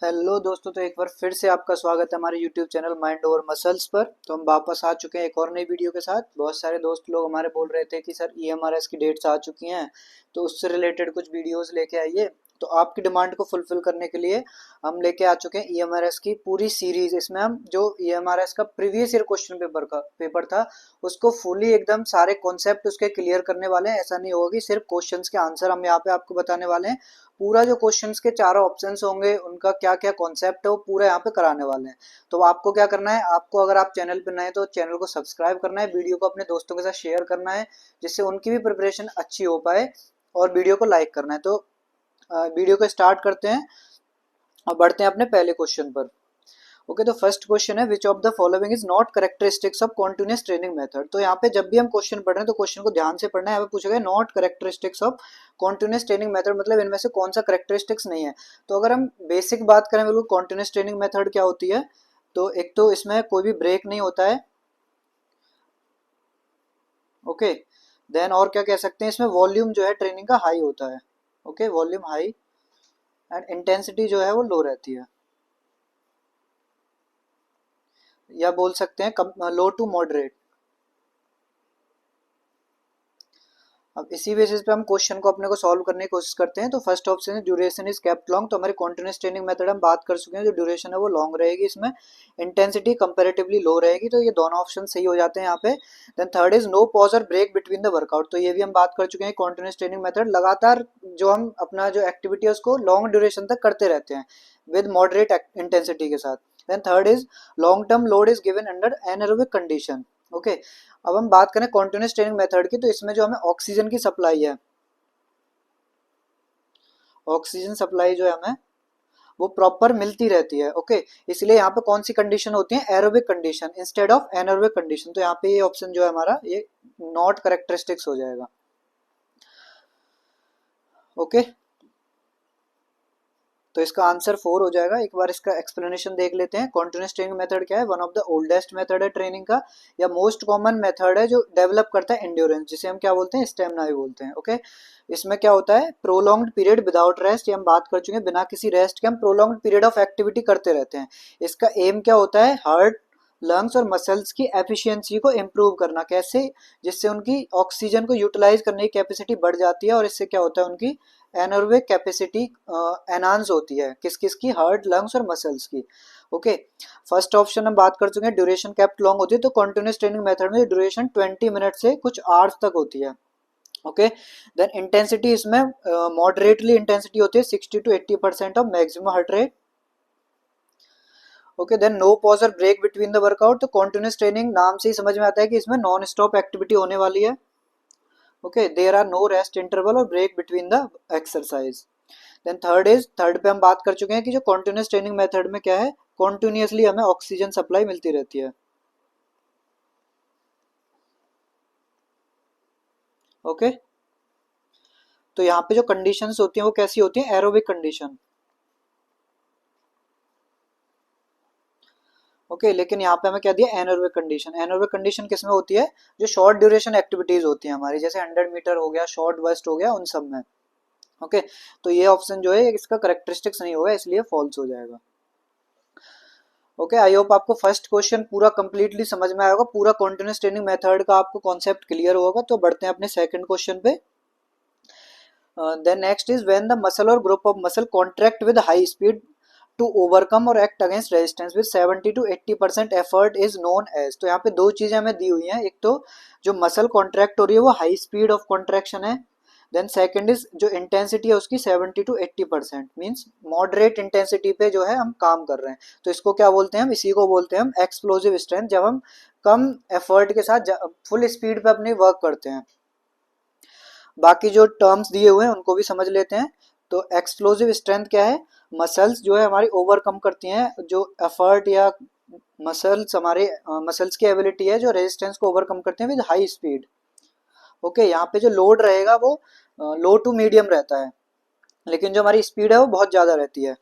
Hello दोस्तों, तो एक बार फिर से आपका स्वागत है हमारे YouTube channel mind over muscles पर। तो हम वापस आ चुके हैं एक और नई वीडियो के साथ। बहुत सारे दोस्त लोग हमारे बोल रहे थे कि सर ईएमआरएस की डेट्स आ चुकी हैं, तो उससे रिलेटेड कुछ वीडियोस लेके आइए। तो आपकी डिमांड को फुलफिल करने के लिए हम लेके आ चुके हैं ईएमआरएस की पूरी सीरीज। इसमें हम जो ईएमआरएस का प्रीवियस ईयर क्वेश्चन पेपर था उसको फुली एकदम सारे कॉन्सेप्ट उसके क्लियर करने वाले हैं। ऐसा नहीं होगा कि सिर्फ क्वेश्चंस के आंसर हम यहाँ पे आपको बताने वाले हैं। पूरा जो क्वेश्चंस के चारों ऑप्शंस होंगे उनका क्या क्या कॉन्सेप्ट है वो पूरा यहाँ पे कराने वाले हैं। तो आपको क्या करना है, आपको अगर आप चैनल पर नए तो चैनल को सब्सक्राइब करना है, वीडियो को अपने दोस्तों के साथ शेयर करना है जिससे उनकी भी प्रिपरेशन अच्छी हो पाए, और वीडियो को लाइक करना है। तो वीडियो को स्टार्ट करते हैं और बढ़ते हैं अपने पहले क्वेश्चन पर। ओके, तो फर्स्ट क्वेश्चन है which of the following is not characteristics of continuous training method. तो यहाँ पे जब भी हम क्वेश्चन पढ़ रहे हैं तो क्वेश्चन को ध्यान से पढ़ना है। यहाँ पे पूछा गया not characteristics of continuous training method, मतलब इनमें से कौन सा कैरेक्टरिस्टिक्स नहीं है। तो अगर हम बेसिक बात करें बिल्कुल कॉन्टिन्यूअस ट्रेनिंग मेथड क्या होती है, तो एक तो इसमें कोई भी ब्रेक नहीं होता है। ओके, देन और क्या कह सकते हैं, इसमें वॉल्यूम जो है ट्रेनिंग का हाई होता है। Okay, volume high and intensity जो है वो लो रहती है, या बोल सकते हैं लो टू मॉडरेट। अब इसी बेसिस पे हम क्वेश्चन को अपने को सॉल्व करने की कोशिश करते हैं। तो फर्स्ट ऑप्शन है ड्यूरेशन इज केप्ट लॉन्ग। तो हमारे कॉन्टिन्यूअस ट्रेनिंग मेथड हम बात कर चुके हैं, जो ड्यूरेशन है वो लॉन्ग रहेगी, इसमें इंटेंसिटी कंपैरेटिवली लो रहेगी। तो ये दोनों ऑप्शन सही हो जाते हैं यहाँ पे। Then third is no pause और ब्रेक बिटवीन द वर्कआउट। तो ये भी हम बात कर चुके हैं, कॉन्टिन्यूअस ट्रेनिंग मेथड लगातार जो हम अपना जो एक्टिविटी है उसको लॉन्ग ड्यूरेशन तक करते रहते हैं विद मॉडरेट इंटेंसिटी के साथ। Then third is long term load is given under anaerobic condition. Okay, अब हम बात करें कॉन्टिन्यूअस ट्रेनिंग मेथड की, तो इसमें जो हमें ऑक्सीजन की सप्लाई है, ऑक्सीजन सप्लाई जो है हमें वो प्रॉपर मिलती रहती है। ओके, इसलिए यहाँ पे कौन सी कंडीशन होती है, aerobic condition instead of anaerobic condition. तो यहाँ पे ये ऑप्शन जो है हमारा ये नॉट कैरेक्टरिस्टिक्स हो जाएगा। ओके, तो इसका आंसर 4 हो जाएगा। एक बार इसका एक्सप्लेनेशन देख लेते हैं। कॉन्टिन्यूअस ट्रेनिंग मेथड क्या है, one of the oldest method है ट्रेनिंग का, या मोस्ट कॉमन मेथड है जो डेवलप करता है एंड्योरेंस, जिसे हम क्या बोलते हैं, स्टेमिना भी बोलते हैं। ओके, इसमें क्या होता है, प्रोलॉन्ग्ड पीरियड विदाउट रेस्ट, ये हम बात कर चुके हैं, बिना किसी रेस्ट के हम प्रोलॉन्ग्ड पीरियड ऑफ एक्टिविटी करते रहते हैं। इसका एम क्या होता है, हार्ट लंग्स और मसल्स की एफिशिएंसी को इम्प्रूव करना। कैसे, जिससे उनकी ऑक्सीजन को यूटिलाइज करने की कैपेसिटी बढ़ जाती है, और इससे क्या होता है, उनकी एनर्वे कैपेसिटी एनहांस होती है। किस किस की, हार्ट लंग्स और मसल्स की। ओके, फर्स्ट ऑप्शन हम बात कर चुके हैं, ड्यूरेशन केप्ट लॉन्ग होती है। तो कंटिन्यूअस ट्रेनिंग मेथड में ड्यूरेशन 20 मिनट से कुछ आवर्स तक होती है। ओके, देन इंटेंसिटी इसमें मॉडरेटली इंटेंसिटी होती है, 60 to 80% of maximum heart rate. Okay, then no pause और ब्रेक बिटवीन द वर्कआउट। तो कॉन्टिन्यूअस ट्रेनिंग नाम से ही समझ में आता है कि इसमें नॉन स्टॉप एक्टिविटी होने वाली है। Okay, there are no rest interval और break between the exercise. Then third पे हम बात कर चुके हैं कि जो कॉन्टिन्यूअस ट्रेनिंग मेथड में क्या है, कॉन्टिन्यूअसली हमें ऑक्सीजन सप्लाई मिलती रहती है। ओके, तो यहाँ पे जो कंडीशंस होती हैं वो कैसी होती हैं, एरोबिक कंडीशन। ओके, लेकिन यहाँ पे हमें क्या दिया, एनोरोबिक कंडीशन। एनोरोबिक कंडीशन किस में होती है, जो शॉर्ट ड्यूरेशन एक्टिविटीज होती हैं हमारी, जैसे 100 मीटर हो गया, शॉर्ट बर्स्ट हो गया, उन सब में। ओके, तो ये ऑप्शन जो है इसका करेक्टरिस्टिक्स नहीं होगा, इसलिए फॉल्स हो जाएगा। ओके, आई होप आपको फर्स्ट क्वेश्चन पूरा कंप्लीटली समझ में आया होगा, पूरा कंटीन्यूअस ट्रेनिंग मेथड का आपको कॉन्सेप्ट क्लियर होगा। तो बढ़ते हैं अपने सेकंड क्वेश्चन पे। Then next is when the muscle और group of muscle contract with high speed to overcome और act against resistance with 70 to 80% effort is known as. तो यहाँ पे दो चीजें हमें दी हुई हैं, एक तो जो मसल कॉन्ट्रैक्ट हो रही है वो हाई स्पीड ऑफ कॉन्ट्रैक्शन है, देन सेकंड इज जो इंटेंसिटी है उसकी 70 to 80%, मींस मॉडरेट इंटेंसिटी पे जो है हम काम कर रहे हैं। तो इसको क्या बोलते हैं हम, इसी को बोलते हैं हम एक्सप्लोसिव स्ट्रेंथ, जब हम कम एफर्ट के साथ फुल स्पीड पे अपनी वर्क करते हैं। बाकी जो टर्म्स दिए हुए हैं उनको भी समझ लेते हैं। तो एक्सप्लोसिव स्ट्रेंथ क्या है, मसल्स जो है हमारी ओवरकम करती हैं जो एफर्ट, या मसल्स हमारे मसल्स की एबिलिटी है जो रेजिस्टेंस को ओवरकम करते हैं विद हाई स्पीड। ओके, यहाँ पे जो लोड रहेगा वो लो टू मीडियम रहता है, लेकिन जो हमारी स्पीड है वो बहुत ज़्यादा रहती है।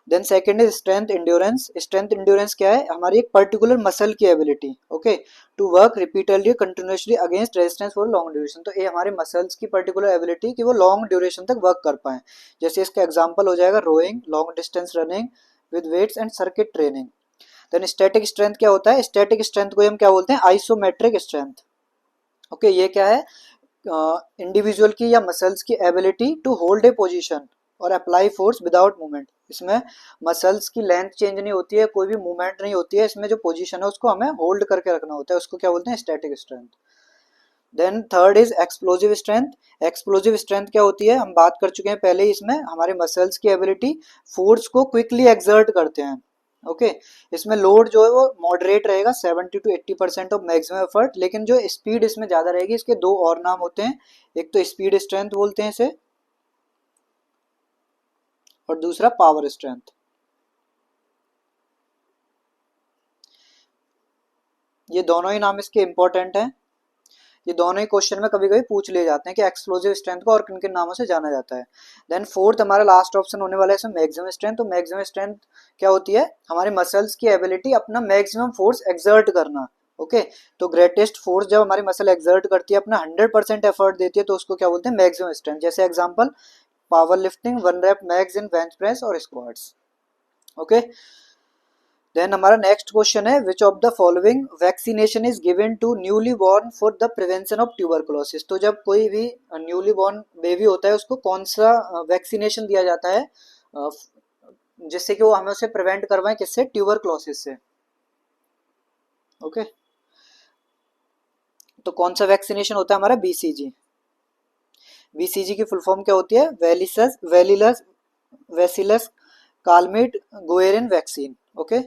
Then second is strength endurance. Strength endurance क्या है, हमारी एक पर्टिकुलर मसल की ability, okay, to work repeatedly continuously against resistance for long duration. तो ये हमारे मसल्स की पर्टिकुलर एबिलिटी कि वो लॉन्ग ड्यूरेशन तक वर्क कर पाए। जैसे इसका एग्जांपल हो जाएगा rowing, long distance running, with weights and circuit training. Then static strength क्या होता है, स्टैटिक स्ट्रेंथ को हम क्या बोलते हैं, आइसोमेट्रिक स्ट्रेंथ। ओके, ये क्या है, इंडिविजुअल की या मसल्स की ability to hold a position और अप्लाई फोर्स विदाउट मूवमेंट। इसमें मसल्स की लेंथ चेंज नहीं होती है, कोई भी मूवमेंट नहीं होती है, इसमें जो पोजीशन है उसको हमें होल्ड करके रखना होता है, उसको क्या बोलते हैं, static strength. Then third is explosive strength. Explosive strength क्या होती है, हम बात कर चुके हैं पहले ही, इसमें हमारे मसल्स की एबिलिटी फोर्स को क्विकली एक्सर्ट करते हैं। ओके, इसमें लोड जो है वो मॉडरेट रहेगा, 70 to 80% ऑफ मैक्सिमम एफर्ट, लेकिन जो स्पीड इसमें ज्यादा रहेगी। इसके दो और नाम होते हैं, एक तो स्पीड स्ट्रेंथ बोलते हैं इसे, और दूसरा पावर स्ट्रेंथ। ये दोनों ही नाम इसके इंपॉर्टेंट हैं, ये दोनों ही क्वेश्चन में कभी कभी पूछ लिए जाते हैं कि एक्सप्लोजिव स्ट्रेंथ को और किन किन नामों से जाना जाता है। देन फोर्थ हमारा लास्ट ऑप्शन होने वाला है इसमें मैक्सिमम स्ट्रेंथ। तो मैक्सिमम स्ट्रेंथ क्या होती है, हमारे मसल्स की एबिलिटी अपना मैक्सिमम फोर्स एक्सर्ट करना। ओके, तो ग्रेटेस्ट फोर्स जब हमारी मसल एक्सर्ट करती है, अपना 100% एफर्ट देती है, तो उसको क्या बोलते हैं, मैक्सिमम स्ट्रेंथ। जैसे example power lifting, 1 rep max in bench press और स्क्वाट्स। ओके, देन हमारा नेक्स्ट क्वेश्चन है, which of the following vaccination is given to newly born for the prevention of tuberculosis. तो जब कोई भी न्यूली बॉर्न बेबी होता है, उसको कौन सा वैक्सीनेशन दिया जाता है जिससे कि वो हमें उसे प्रिवेंट करवाएं, किससे, ट्यूबरकुलोसिस से। ओके, तो कौन सा वैक्सीनेशन होता है हमारा, बीसीजी। बीसीजी की फुल फॉर्म क्या होती है, वेलिलस वेसिलस कालमेट गोएरिन वैक्सीन। ओके,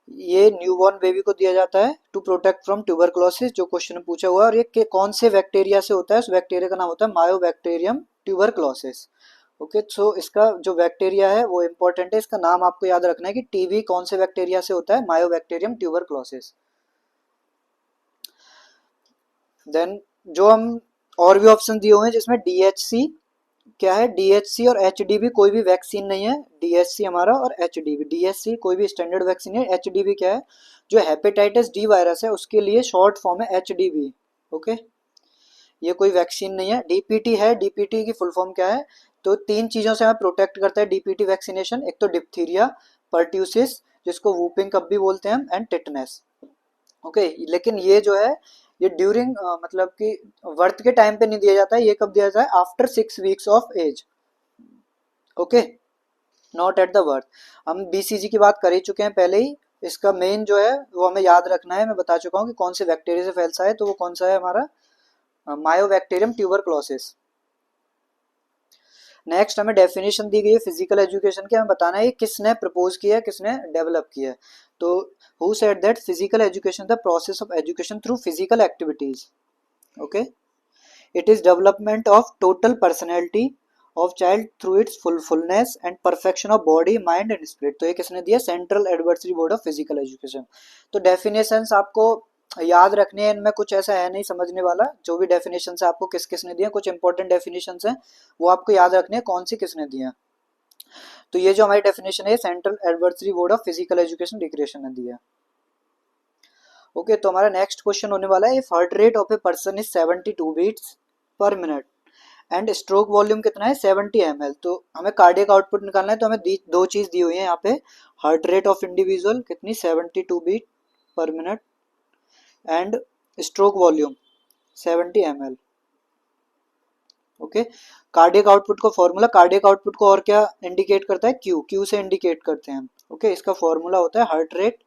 ये न्यूबॉर्न बेबी को दिया जाता है टू प्रोटेक्ट फ्रॉम ट्यूबरकुलोसिस, जो क्वेश्चन में पूछा हुआ है, और ये कौन से बैक्टीरिया से होता है, उस बैक्टीरिया का नाम होता है मायोबैक्टीरियम ट्यूबरकुलोसिस। ओके, सो इसका जो बैक्टीरिया है वो इंपॉर्टेंट है, इसका नाम आपको याद रखना है कि टीबी कौन से बैक्टीरिया से होता है, मायोबैक्टीरियम ट्यूबरकुलोसिस। देन जो हम और भी ऑप्शन दिए हुए हैं जिसमें डीएचसी क्या है, डीएचसी और एचडीवी कोई भी वैक्सीन नहीं है। डीएचसी हमारा और एचडीवी, डीएचसी कोई भी स्टैंडर्ड वैक्सीन है, एचडीवी क्या है, जो हेपेटाइटिस डी वायरस है उसके लिए शॉर्ट फॉर्म है एचडीवी। ओके, ये कोई वैक्सीन नहीं है। डीपीटी है, डीपीटी की फुल फॉर्म क्या है, तो तीन चीजों से हमें प्रोटेक्ट करता है डीपीटी वैक्सीनेशन, एक तो डिप्थीरिया, पर्ट्यूसिस जिसको वूपिंग कप भी बोलते हैं हम, एंड टिटनेस। ओके, लेकिन ये जो है ये ड्यूरिंग मतलब कि बर्थ के टाइम पे नहीं दिया जाता है, ये कब दिया जाता है, after 6 weeks of age. Okay, not at the birth. हम बीसीजी की बात कर ही चुके हैं पहले ही, इसका मेन जो है वो हमें याद रखना है, मैं बता चुका हूँ कि कौन से बैक्टीरिया से फैलता है, तो वो कौन सा है हमारा, मायोबैक्टीरियम ट्यूबरकुलोसिस। नेक्स्ट हमें डेफिनेशन दी गई है फिजिकल एजुकेशन की, हमें बताना है ये किसने प्रपोज किया है, किसने डेवलप किया है। तो who said that physical education the process of education through physical activities. Okay, it is development of total personality of child through its full fullness and perfection of body mind and spirit. तो ये किसने दिया, central advisory board of physical education. तो definitions आपको याद रखने हैं, इनमें कुछ ऐसा है नहीं समझने वाला, जो भी डेफिनेशन है आपको किस किसने दिया, कुछ इंपॉर्टेंट डेफिनेशन है वो आपको याद रखने हैं कौन सी किसने दिया। तो ये जो हमारी डेफिनेशन है central advisory board of physical education डिक्रेशन ने दिया। ओके, तो हमारा नेक्स्ट क्वेश्चन होने वाला है, if heart rate of a person is 72 beats per minute and stroke volume कितना है 70 ml, तो हमें कार्डियक आउटपुट निकालना है। तो हमें दो चीज दी हुई है यहाँ पे, हार्ट रेट ऑफ इंडिविजुअल कितनी 72 beat per minute and stroke volume 70 ml। Okay, cardiac output को फॉर्मूला, कार्डियक आउटपुट को और क्या इंडिकेट करता है, क्यू से इंडिकेट करते हैं हम। ओके, इसका फॉर्मूला होता है heart rate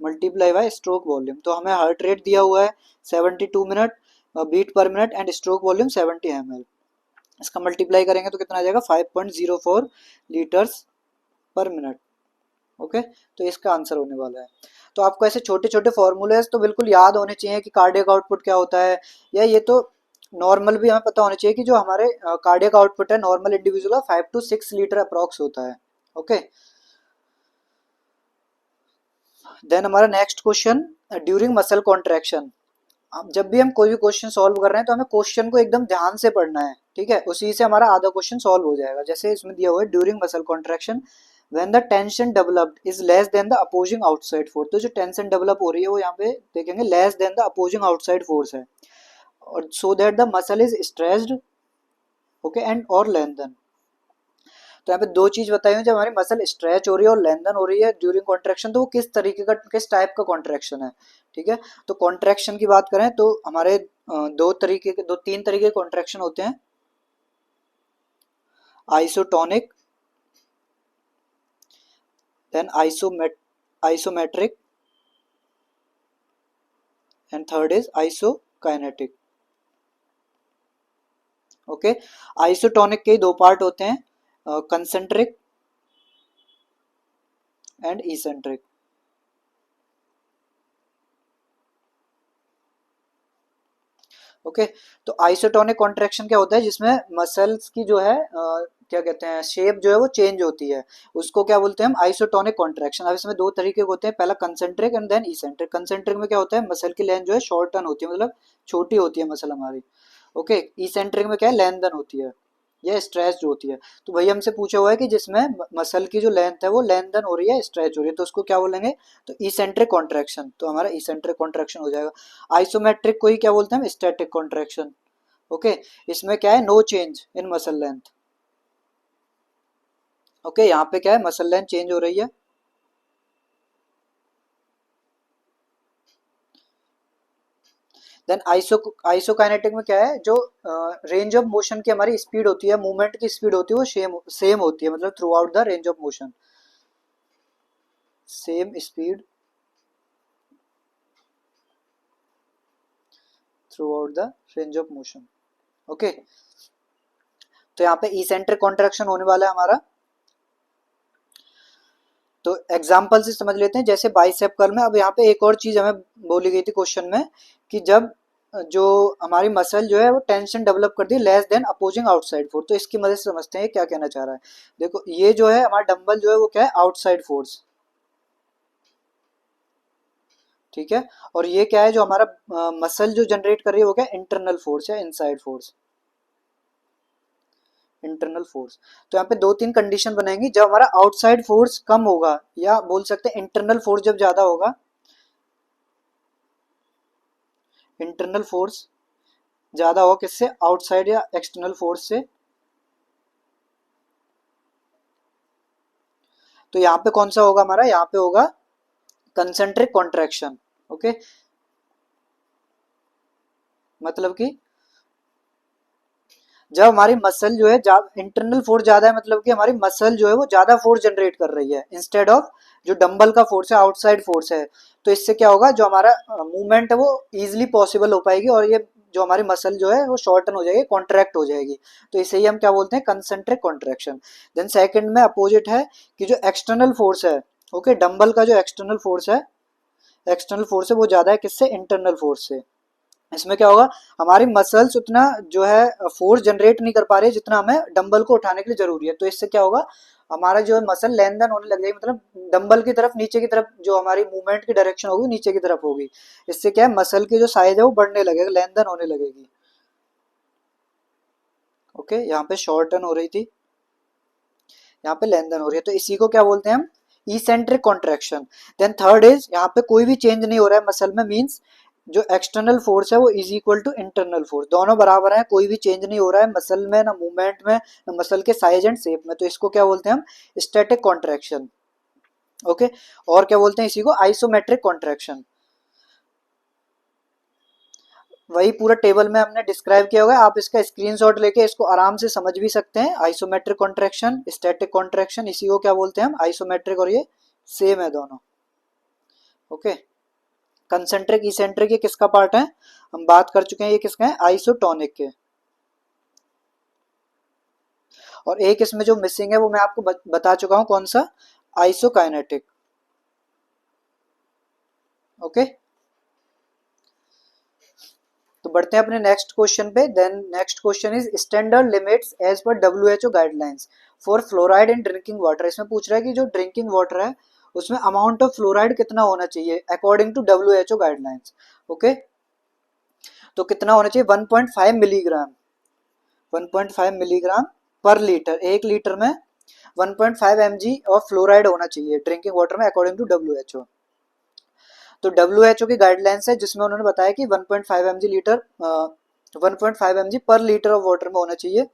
multiply by stroke volume. तो हमें हार्ट रेट दिया हुआ है 72 minute beat per minute and stroke volume 70 ml, इसका मल्टीप्लाई करेंगे तो कितना आ जाएगा 5.04 लीटर्स पर मिनट। ओके, तो इसका आंसर होने वाला है। तो आपको ऐसे छोटे छोटे फॉर्मूले तो बिल्कुल याद होने चाहिए कि कार्डियक आउटपुट क्या होता है, या ये तो नॉर्मल भी हमें पता होना चाहिए कि जो हमारे कार्डियक आउटपुट है नॉर्मल इंडिविजुअल का 5 to 6 लीटर अप्रॉक्स होता है। ओके, देन हमारा next question, during muscle contraction. जब भी हम कोई भी क्वेश्चन सॉल्व कर रहे हैं तो हमें क्वेश्चन को एकदम ध्यान से पढ़ना है, ठीक है, उसी से हमारा आधा क्वेश्चन सॉल्व हो जाएगा। जैसे इसमें दिया हुआ है during muscle contraction when the tension developed is less than the opposing outside force. तो जो टेंशन डेवलप हो रही है वो यहाँ पे देखेंगे less than the opposing outside force है, और so that the muscle is stressed, okay, and और लेंथन। तो यहाँ पे दो चीज बताई हुई, जब हमारी मसल स्ट्रेच हो रही है और लेंथन हो रही है ड्यूरिंग कॉन्ट्रेक्शन, तो वो किस तरीके का, किस टाइप का कॉन्ट्रेक्शन है। ठीक है, तो कॉन्ट्रेक्शन की बात करें तो हमारे दो तरीके के, दो तीन तरीके के कॉन्ट्रेक्शन होते हैं। Isotonic, then isometric, and third is isokinetic. Okay, isotonic के दो पार्ट होते हैं, कंसेंट्रिक एंड इसेंट्रिक। ओके, तो आइसोटोनिक कॉन्ट्रैक्शन क्या होता है, जिसमें मसल्स की जो है क्या कहते हैं, शेप जो है वो चेंज होती है, उसको क्या बोलते हैं हम, आइसोटोनिक कॉन्ट्रैक्शन। अब इसमें दो तरीके के होते हैं, पहला concentric and then eccentric. Concentric में क्या होता है, मसल की लेंथ जो है शॉर्टन होती है, मतलब छोटी होती है मसल हमारी। ओके, इसेंट्रिक में क्या है, लेंथन होती है, ये स्ट्रेच जो होती है। तो वही हमसे पूछा हुआ है कि जिसमें मसल की जो लेंथ है वो लेंथन हो रही है, स्ट्रेच हो रही है, तो उसको क्या बोलेंगे, तो इसेंट्रिक कॉन्ट्रैक्शन। तो हमारा इसेंट्रिक कॉन्ट्रैक्शन हो जाएगा। आइसोमेट्रिक को ही क्या बोलते हैं हम, स्टैटिक कॉन्ट्रैक्शन। ओके, इसमें क्या है, no change in muscle length. Okay, यहाँ पे क्या है, मसल लेंथ चेंज हो रही है। देन आइसोकाइनेटिक में क्या है, जो रेंज ऑफ मोशन की हमारी स्पीड होती है, मूवमेंट की स्पीड होती है, वो सेम होती है, मतलब through out the range of motion, same speed through out the range of motion. Okay, तो यहाँ पे इसेंट्रिक कॉन्ट्रैक्शन होने वाला है हमारा। तो एग्जाम्पल से समझ लेते हैं, जैसे बाइसेप कर्ल में। अब यहाँ पे एक और चीज हमें बोली गई थी क्वेश्चन में, कि जब जो हमारी मसल जो है वो टेंशन डेवलप करती है less than opposing outside force, तो इसकी मदद से समझते हैं क्या कहना चाह रहा है। देखो, ये जो है हमारा डंबल जो है वो क्या है, आउटसाइड फोर्स। ठीक है, और ये क्या है, जो हमारा मसल जो जनरेट कर रही है वो क्या है, इंटरनल फोर्स या इनसाइड फोर्स, इंटरनल फोर्स। तो यहाँ पे दो तीन कंडीशन बनेंगी, जब हमारा आउटसाइड फोर्स कम होगा, या बोल सकते हैं इंटरनल फोर्स जब ज्यादा होगा, इंटरनल फोर्स ज्यादा होगा किससे, आउटसाइड या एक्सटर्नल फोर्स से। तो यहाँ पे कौन सा होगा हमारा, यहाँ पे होगा कंसेंट्रिक कॉन्ट्रैक्शन। ओके, मतलब कि जब हमारी मसल जो है इंटरनल फोर्स ज्यादा है, मतलब कि हमारी मसल जो है वो ज्यादा फोर्स जनरेट कर रही है इंस्टेड ऑफ जो डंबल का फोर्स है, आउटसाइड फोर्स है। तो इससे क्या होगा, जो हमारा मूवमेंट है वो इजीली पॉसिबल हो पाएगी, और ये जो हमारी मसल जो है वो शॉर्टन हो जाएगी, कॉन्ट्रैक्ट हो जाएगी। तो इसे ही हम क्या बोलते हैं, कंसेंट्रिक कॉन्ट्रैक्शन। देन सेकंड में अपोजिट है, कि जो एक्सटर्नल फोर्स है, ओके, डंबल का जो एक्सटर्नल फोर्स है, एक्सटर्नल फोर्स है वो ज्यादा है किससे, इंटरनल फोर्स से। इसमें क्या होगा, हमारी मसल्स उतना जो है फोर्स जनरेट नहीं कर पा रही है जितना हमें डंबल को उठाने के लिए जरूरी है। तो इससे क्या होगा, हमारा जो है मसल लेंथन होने लग जाएगी, मतलब डंबल की तरफ, नीचे की तरफ जो हमारी मूवमेंट की डायरेक्शन होगी नीचे की तरफ होगी। इससे क्या है, मसल की जो साइज है वो बढ़ने लगेगा, लेंथन होने लगेगी। ओके, यहाँ पे शॉर्टन हो रही थी, यहाँ पे लेंथन हो रही है, तो इसी को क्या बोलते हैं हम, eccentric contraction. Then third is, यहाँ पे कोई भी चेंज नहीं हो रहा है मसल में, मींस जो एक्सटर्नल फोर्स है वो is equal to internal force, दोनों बराबर है, कोई भी चेंज नहीं हो रहा है मसल में, ना मूवमेंट में, ना मसल के साइज एंड शेप में। तो इसको क्या बोलते हैं हम, स्टैटिक कॉन्ट्रैक्शन। ओके, और क्या बोलते हैं इसी को, आइसोमेट्रिक कॉन्ट्रैक्शन। वही पूरा टेबल में हमने डिस्क्राइब किया होगा, आप इसका स्क्रीनशॉट लेके इसको आराम से समझ भी सकते हैं। आइसोमेट्रिक कॉन्ट्रैक्शन, स्टैटिक कॉन्ट्रैक्शन, इसी को क्या बोलते हैं हम, आइसोमेट्रिक, और ये सेम है दोनों। ओके, कंसेंट्रिक इसेंट्रिक ये किसका पार्ट है, हम बात कर चुके हैं, ये किसका है, आइसोटोनिक के। और एक इसमें जो मिसिंग है वो मैं आपको बता चुका हूं, कौन सा, आइसोकाइनेटिक। ओके, तो बढ़ते हैं अपने नेक्स्ट क्वेश्चन पे। Then next question is standard limits as per WHO guidelines for fluoride in drinking water. इसमें पूछ रहा है कि जो ड्रिंकिंग वाटर है उसमें अमाउंट ऑफ फ्लोराइड कितना होना चाहिए according to WHO guidelines. Okay, तो कितना होना चाहिए, 1.5 मिलीग्राम, 1.5 मिलीग्राम पर लीटर, एक लीटर में 1.5 mg ऑफ फ्लोराइड होना चाहिए ड्रिंकिंग वाटर में अकॉर्डिंग टू डब्ल्यूएचओ। तो डब्ल्यूएचओ की गाइडलाइंस है जिसमें उन्होंने बताया कि 1.5 mg litre 1.5 mg per litre of water में होना चाहिए।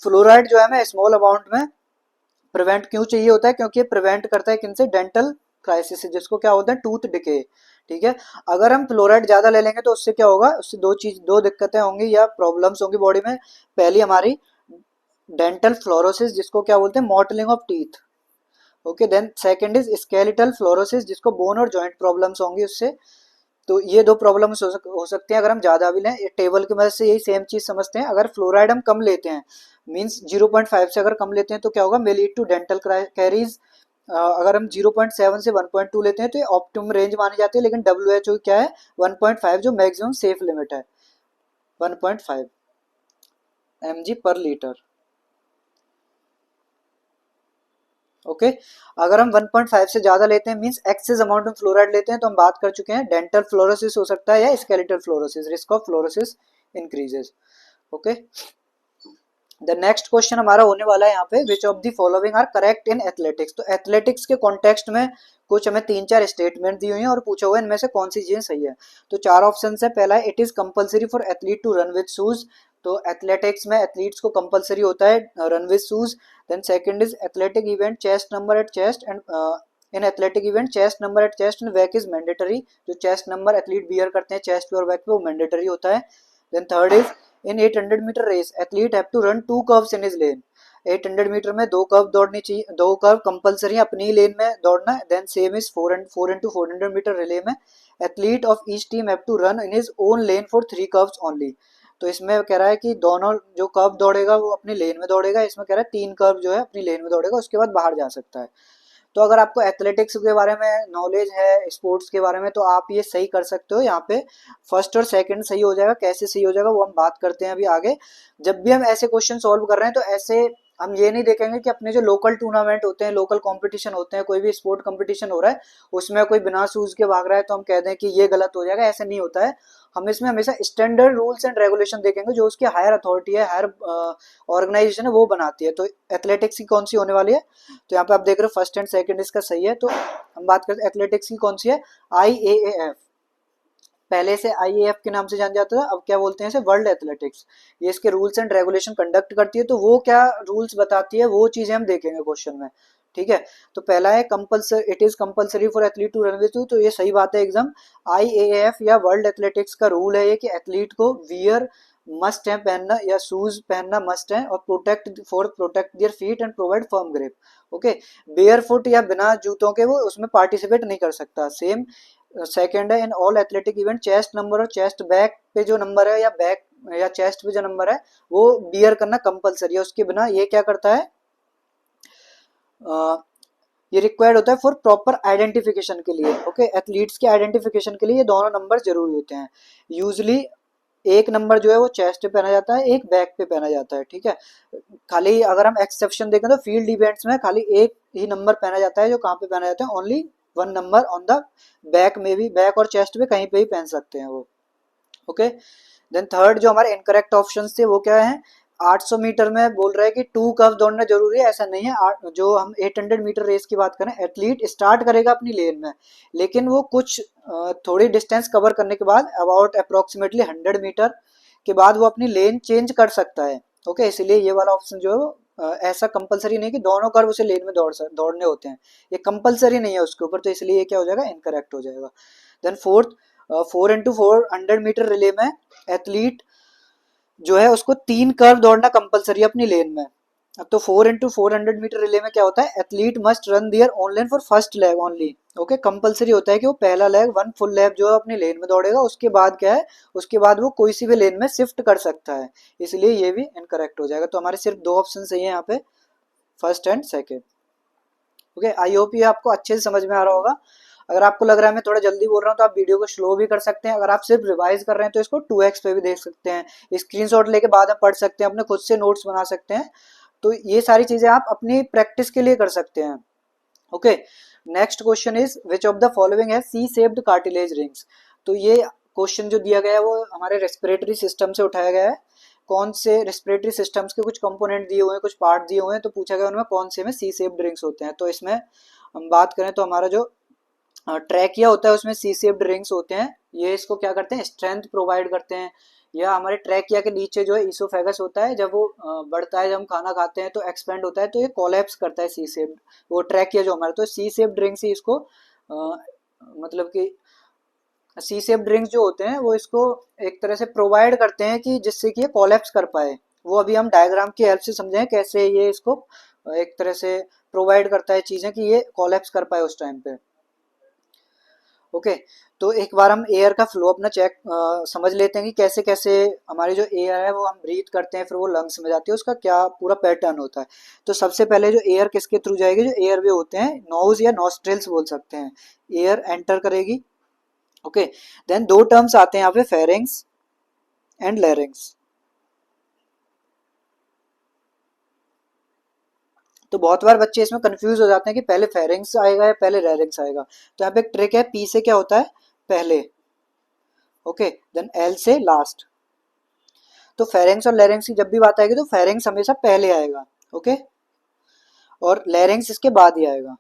फ्लोराइड जो है हमें स्मॉल अमाउंट में प्रिवेंट क्यों चाहिए होता है, क्योंकि प्रिवेंट करता है किनसे, डेंटल क्राइसिस, जिसको क्या होता है, टूथ डिके। ठीक है, अगर हम फ्लोराइड ज्यादा ले लेंगे तो उससे क्या होगा, उससे दो दिक्कतें होंगी या प्रॉब्लम्स होंगी बॉडी में। पहली हमारी डेंटल फ्लोरोसिस, जिसको क्या बोलते हैं, mottling of teeth. Okay, then second is skeletal fluorosis, जिसको बोन और जॉइंट प्रॉब्लम्स होंगी उससे। तो ये दो प्रॉब्लम्स हो सकते हैं अगर हम ज़्यादा भी लें। ये टेबल की मदद से यही सेम चीज़ समझते हैं। अगर फ्लोराइड हम कम लेते हैं, मींस 0.5 से अगर कम लेते हैं तो क्या होगा, may lead to dental caries. अगर हम 0.7 से 1.2 लेते हैं तो ये ऑप्टिमम रेंज मानी जाती है, लेकिन WHO क्या है, 1.5 जो मैक्सिमम सेफ लिमिट है, 1.5 mg पर लीटर। ओके, अगर हम 1.5 से ज्यादा लेते हैं, मींस एक्सेस अमाउंट में फ्लोराइड लेते हैं, तो हम बात कर चुके हैं डेंटल फ्लोरोसिस हो सकता है या skeletal fluorosis, risk of fluorosis increases. Okay, the next question हमारा होने वाला है यहाँ पे, which of the following are correct in athletics. तो एथलेटिक्स के कॉन्टेक्स्ट में कुछ हमें 3-4 स्टेटमेंट दी हुई हैं और पूछा हुआ है इनमें से कौन सी चीजें सही है। तो 4 ऑप्शन है। पहला है, it is compulsory for athlete to run with shoes. तो एथलेटिक्स में एथलीट्स को कंपल्सरी होता है run with shoes. Then second is athletic event chest number at chest and in athletic event chest number at chest and back is mandatory. जो chest number athlete bear करते हैं chest पे और back पे, वो mandatory होता है। Then third is in 800 metre race athlete have to run 2 curves in his lane. 800 metre में 2 कर्व दौड़नी चाहिए, 2 कर्व कंपलसरी अपनी लेन में दौड़ना। Then same is 4x400 metre relay में athlete of each team have to run in his own lane for 3 curves only. तो इसमें कह रहा है कि दोनों जो कर्व दौड़ेगा वो अपनी लेन में दौड़ेगा, इसमें कह रहा है 3 कर्व जो है अपनी लेन में दौड़ेगा, उसके बाद बाहर जा सकता है। तो अगर आपको एथलेटिक्स के बारे में नॉलेज है, स्पोर्ट्स के बारे में, तो आप ये सही कर सकते हो। यहाँ पे फर्स्ट और सेकंड सही हो जाएगा। कैसे सही हो जाएगा वो हम बात करते हैं अभी आगे। जब भी हम ऐसे क्वेश्चन सॉल्व कर रहे हैं तो ऐसे हम ये नहीं देखेंगे कि अपने जो लोकल टूर्नामेंट होते हैं, लोकल कंपटीशन होते हैं, कोई भी स्पोर्ट कंपटीशन हो रहा है उसमें कोई बिना शूज के भाग रहा है तो हम कह दें कि ये गलत हो जाएगा, ऐसे नहीं होता है। हम इसमें हमेशा स्टैंडर्ड रूल्स एंड रेगुलेशन देखेंगे जो उसकी हायर अथॉरिटी है, हायर ऑर्गेनाइजेशन है, वो बनाती है। तो एथलेटिक्स की कौन सी होने वाली है, तो यहाँ पे आप देख रहे हो फर्स्ट एंड सेकंड इसका सही है। तो हम बात करते हैं एथलेटिक्स की कौन सी है, IAAF। पहले से IAF के नाम से जान जाता था, अब क्या बोलते हैं इसे, वर्ल्ड एथलेटिक्स। ये इसके रूल्स एंड रेगुलेशन कंडक्ट करती है। तो वो क्या रूल्स बताती है वो चीजें हम देखेंगे क्वेश्चन में। ठीक है, तो पहला है compulsory, it is compulsory for athlete to run with shoes. तो ये सही बात है एकदम। IAAF या वर्ल्ड एथलेटिक्स का रूल है ये कि एथलीट को वियर मस्ट है पहनना, या शूज पहनना मस्ट है, और protect their feet and provide firm grip. Okay, bear foot या बिना जूतों के वो उसमें पार्टिसिपेट नहीं कर सकता। सेम सेकेंड है, in all athletic event chest number और चेस्ट बैक पे जो नंबर है या बैक या चेस्ट पे जो नंबर है वो बियर करना कंपलसरी है। उसके बिना ये क्या करता है, ये रिक्वायर्ड होता है फॉर प्रॉपर आइडेंटिफिकेशन के लिए। ओके, एथलीट्स के आइडेंटिफिकेशन के लिए ये दोनों नंबर जरूरी होते हैं। यूजली एक नंबर जो है वो चेस्ट पे पहना जाता है, एक बैक पे पहना जाता है। ठीक है, खाली अगर हम एक्सेप्शन देखें तो फील्ड इवेंट्स में खाली एक ही नंबर पहना जाता है, जो कहाँ पे पहना जाता है, only 1 number on the back में भी, बैक और चेस्ट पे कहीं पे भी पहन सकते हैं वो। ओके, देन थर्ड जो हमारे इनकरेक्ट ऑप्शन थे वो क्या है, 800 मीटर में बोल रहा है कि 2 कर्व दौड़ना जरूरी है, ऐसा नहीं है। जो हम 800 मीटर रेस की बात करें, एथलीट स्टार्ट करेगा अपनी लेन में, लेकिन वो कुछ थोड़ी डिस्टेंस कवर करने के बाद अबाउट अप्रोक्सीमेटली 100 मीटर के बाद वो अपनी लेन चेंज कर सकता है। ओके, इसलिए ये वाला ऑप्शन जो है ऐसा कंपलसरी नहीं कि दोनों कर्व उसे लेन में दौड़ने होते हैं, ये कंपलसरी नहीं है उसके ऊपर। तो इसलिए ये क्या हो जाएगा, इनकरेक्ट हो जाएगा। Then fourth, 4x400 metre relay में एथलीट जो है उसको 3 कर्व दौड़ना कंपलसरी है अपनी लेन में। अब तो 4x400 मीटर रिले में क्या होता है, athlete must run their on lane for first leg only. Okay, compulsory होता है कि वो पहला लेग 1 फुल लेग जो है अपनी लेन में दौड़ेगा, उसके बाद क्या है, उसके बाद वो कोई सी भी लेन में शिफ्ट कर सकता है। इसलिए ये भी इनकरेक्ट हो जाएगा। तो हमारे सिर्फ 2 ऑप्शन सही है यहाँ पे, first and second. Okay, I hope ये आपको अच्छे से समझ में आ रहा होगा। अगर आपको लग रहा है मैं थोड़ा जल्दी बोल रहा हूँ तो आप वीडियो को स्लो भी कर सकते हैं। अगर आप सिर्फ रिवाइज कर रहे हैं तो इसको 2x पे भी देख सकते हैं, स्क्रीनशॉट लेके बाद में पढ़ सकते हैं, अपने खुद से नोट्स बना सकते हैं। तो ये सारी चीजें आप अपनी प्रैक्टिस के लिए कर सकते हैं। Okay, next question is which of the following है सी शेप्ड कार्टिलेज रिंग्स। तो ये क्वेश्चन जो दिया गया है वो हमारे रेस्पिरेटरी सिस्टम से उठाया गया है। कौन से रेस्पिरेटरी सिस्टम्स के कुछ कंपोनेंट दिए हुए हैं, कुछ पार्ट दिए हुए हैं, तो पूछा गया उनमें कौन से में सी शेप्ड रिंग्स होते हैं। तो इसमें हम बात करें तो हमारा जो ट्रैकिया होता है उसमें सी शेप्ड रिंग्स होते हैं। ये इसको क्या करते हैं, स्ट्रेंथ प्रोवाइड करते हैं, या हमारे ट्रैकिया के नीचे जो है ईसोफेगस होता है, जब वो बढ़ता है, जब हम खाना खाते हैं तो एक्सपेंड होता है, तो ये कोलैप्स करता है सी शेप्ड, वो ट्रैकिया जो हमारा, तो सी शेप्ड रिंग्स ही इसको मतलब कि सी शेप ड्रिंक्स जो होते हैं वो इसको एक तरह से प्रोवाइड करते हैं कि जिससे कि ये कोलैप्स कर पाए। वो अभी हम डायग्राम की हेल्प से समझें कैसे ये इसको एक तरह से प्रोवाइड करता है चीजें कि ये कोलैप्स कर पाए उस टाइम पे। ओके, तो एक बार हम एयर का फ्लो अपना चेक समझ लेते हैं कि कैसे कैसे हमारी जो एयर है वो हम ब्रीथ करते हैं फिर वो लंग्स में जाती है, उसका क्या पूरा पैटर्न होता है। तो सबसे पहले जो एयर किसके थ्रू जाएगी, जो एयर वे होते हैं, नोज या नॉस्ट्रिल्स बोल सकते हैं, एयर एंटर करेगी। ओके, देन दो टर्म्स आते हैं यहाँ पे, फेरिंग्स एंड लैरिंग्स। तो बहुत बार बच्चे इसमें कंफ्यूज हो जाते हैं कि पहले फेरिंग्स आएगा या पहले लैरिंग्स आएगा। तो यहाँ पे एक ट्रिक है, पी से क्या होता है पहले, ओके, देन एल से लास्ट। तो फेरिंग्स और लैरिंग्स की जब भी बात आएगी तो फेरिंग्स हमेशा पहले आएगा, ओके, और लैरिंग्स इसके बाद ही आएगा।